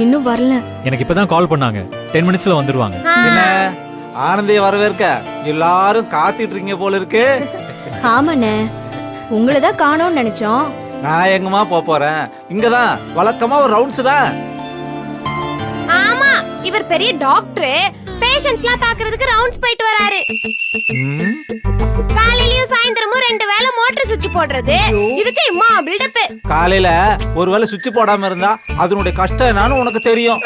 இன்னும் வரல. எனக்கு இப்பதான் கால் பண்ணாங்க. 10 மினிட்ஸ்ல வந்துருவாங்க. என்ன ஆனந்திய வரவேற்க எல்லாரும் காத்துட்டு இருக்கீங்க போல இருக்கு. ஆமாண்ணே, உங்களை தான் காணோம்னு நினைச்சோம். நான் எங்கம்மா போறேன், இங்கதான் வழக்கமா ஒரு ரவுண்ட்ஸ் தான். ஆமா, இவர் பெரிய டாக்டர், பேஷண்ட்ஸ்லாம் பாக்குறதுக்கு ரவுண்ட்ஸ் போயிட்டு வராரு. காலையிலயும் சாயந்தரமும் 2 வேளை மோட்டார் சுவிட்ச் போடுறது, இதுக்கு இம்மா பில்டப். காலையில ஒருவேளை சுவிட்ச் போடாம இருந்தா அதனுடைய கஷ்டம் என்னன்னு உனக்கு தெரியும்.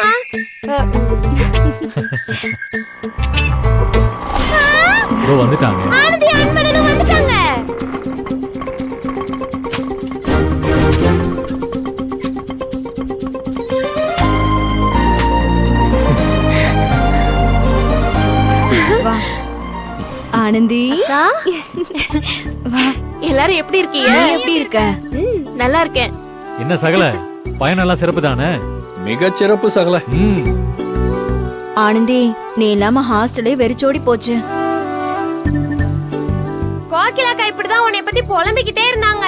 வந்துட்டாங்க. ஆனந்தி அன்பனனும் வந்துட்டாங்க. ஆனந்தி, எல்லாரும் எப்படி இருக்கீங்க? நீ எப்படி இருக்க? நல்லா இருக்கேன். என்ன சகல, பயணம் எல்லாம் சிறப்பு தானே? மிகச் சிறப்பு சகல. ஆனந்தி, நீ இல்லாம ஹாஸ்டலே வெறிச்சோடி போச்சு. கோகிலாக்கா இப்படிதான் உன்னை பத்தி புலம்பிக்கிட்டே இருந்தாங்க.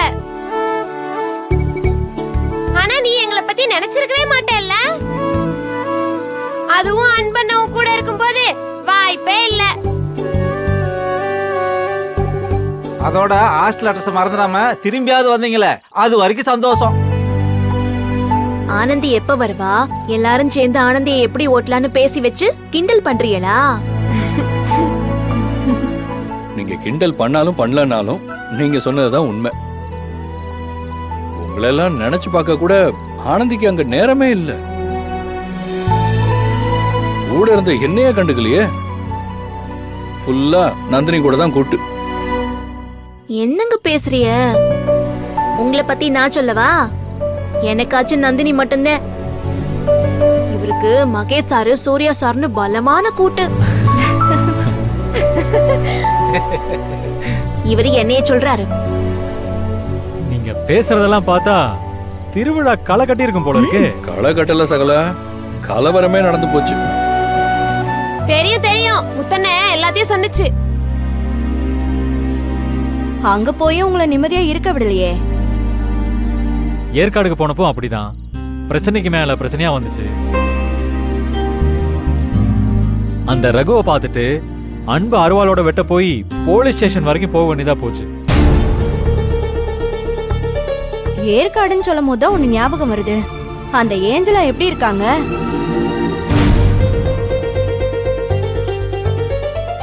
ஆனா நீ எங்களை பத்தி நினைச்சிருக்கவே மாட்டேல்ல. அதுவும் அன்பண்ணவும் கூட இருக்கும்போது வாய்ப்பே இல்ல. அதோட ஹாஸ்டல் அட்ரஸ் மறந்துடாம திரும்பியாவது வந்தீங்களே, அது வரைக்கும் சந்தோஷம். ஆனந்தி எப்ப வருவா? எல்லாரும் சேர்ந்து ஆனந்தியை எப்படி ஓட்டலான்னு பேசி வச்சு கிண்டல் பண்றீங்களா? நீங்க கிண்டல் பண்ணாலும் பண்ணலனாலும் நீங்க சொன்னதுதான் உண்மை. உங்களெல்லாம் நினைச்சு பார்க்க கூட ஆனந்திக்கு அங்க நேரமே இல்ல. கூட இருந்த என்னையே கண்டுக்கலையே. ஃபுல்லா நந்தினி கூட தான் கூட்டு. என்னங்க பேசுறிய? உங்களை பத்தி நான் சொல்லவா? எனக்காச்சும் நந்தினி மட்டும்தான். இவருக்கு மகேஷ் சாரு, சூர்யா சார்னு பலமான கூட்டு. இவரு என்னைய சொல்றாரு. நீங்க பேசுறதெல்லாம் பார்த்தா திருவிழா களை கட்டி இருக்கும் போல இருக்கு. களை கட்டல சகல, கலவரமே நடந்து போச்சு. தெரியும் தெரியும், முத்தண்ணே எல்லாத்தையும் சொன்னுச்சு. அங்க போய் உங்களை நிம்மதியா இருக்க விடலையே. ஏற்காடுக்கு போனப்போ அப்படிதான், பிரச்சனைக்கு மேல பிரச்சனையா வந்துச்சு. அந்த ரகுவை பார்த்துட்டு அன்பு அருவாளோட வெட்ட போய் போலீஸ் ஸ்டேஷன் வரைக்கும் போக வேண்டியதா போச்சு. ஏற்காடுன்னு சொல்லும் போதுதான் ஒண்ணு ஞாபகம் வருது. அந்த ஏஞ்சலா எப்படி இருக்காங்க?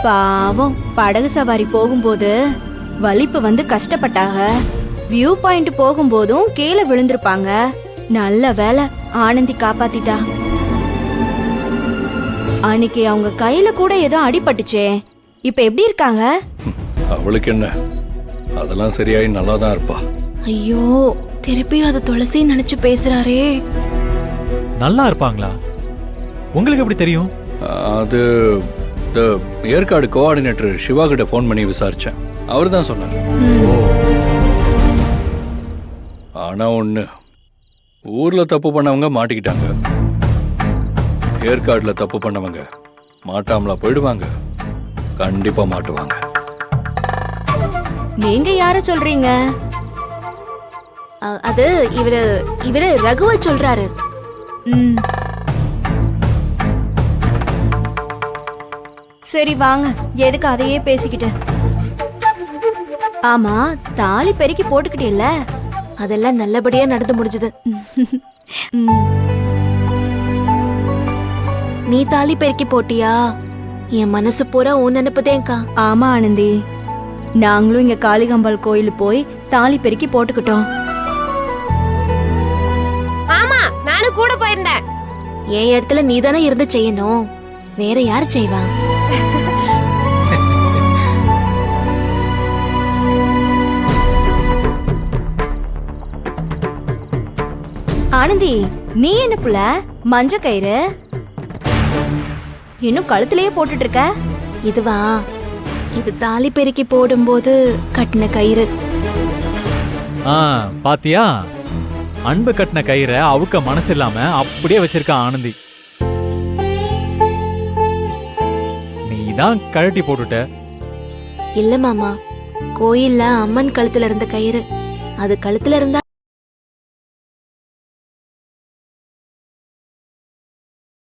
பாவம், படகு சவாரி போகும்போது வலிப்பு வந்து கஷ்டப்பட்டாங்க. வியூ பாயிண்ட் போகும்போதும் கீழே விழுந்திருப்பாங்க. நல்ல வேலை ஆனந்தி காப்பாத்திட்டா. அன்னைக்கு அவங்க கையில கூட ஏதோ அடிபட்டுச்சே, இப்ப எப்படி இருக்காங்க? அவளுக்கு என்ன, அதெல்லாம் சரியாயி நல்லா தான் இருப்பா. ஐயோ, திருப்பி அது துளசி நினைச்சு பேசுறாரே. நல்லா இருப்பாங்களா? உங்களுக்கு எப்படி தெரியும்? அது ஏற்காடு கோஆர்டினேட்டர் சிவா கிட்ட போன் பண்ணி விசாரிச்சேன். அவர் தான் சொன்னார். ஆனா ஒண்ணு, ஊர்ல தப்பு பண்ணவங்க மாட்டிக்கிட்டாங்க. ஏற்காடுல தப்பு பண்ணவங்க மாட்டாமலா போயிடுவாங்க? கண்டிப்பா மாட்டுவாங்க. நீங்க யார சொல்றீங்க? அது இவரு ரகுவ சொல்றாரு. சரி வாங்க, எதுக்கு அதையே பேசிக்கிட்டு. ஆமா, தாலி பெருக்கி போட்டுக்கிட்டேல்ல? அதெல்லாம் நல்லபடியா நடந்து முடிஞ்சது. நீ தாலி பெருக்கி போட்டியா? என் மனசு பூரா உன் நினைப்புதேக்கா. ஆமா ஆனந்தி, நாங்களும் இங்க காளிகாம்பாள் கோயிலு போய் தாலி பெருக்கி போட்டுக்கிட்டோம். ஆமா, நானும் கூட போயிருந்தேன். என் இடத்துல நீ தானே இருந்து செய்யணும், வேற யாரு செய்வா? ஆனந்தி, நீ என்ன புள்ள மஞ்ச கயிறு இன்னும் கழுத்திலேயே போட்டுட்டு இருக்க? இதுவா, இது தாலி பெருக்கி போடும்போது கட்டின கயிறு. பாத்தியா, அன்பு கட்டின கயிறை அவுக்க மனசு இல்லாம அப்படியே வச்சிருக்க ஆனந்தி. நீதான் கழட்டி போட்டுட்ட. இல்ல மாமா, கோயில்ல அம்மன் கழுத்துல இருந்த கயிறு, அது கழுத்துல இருந்தா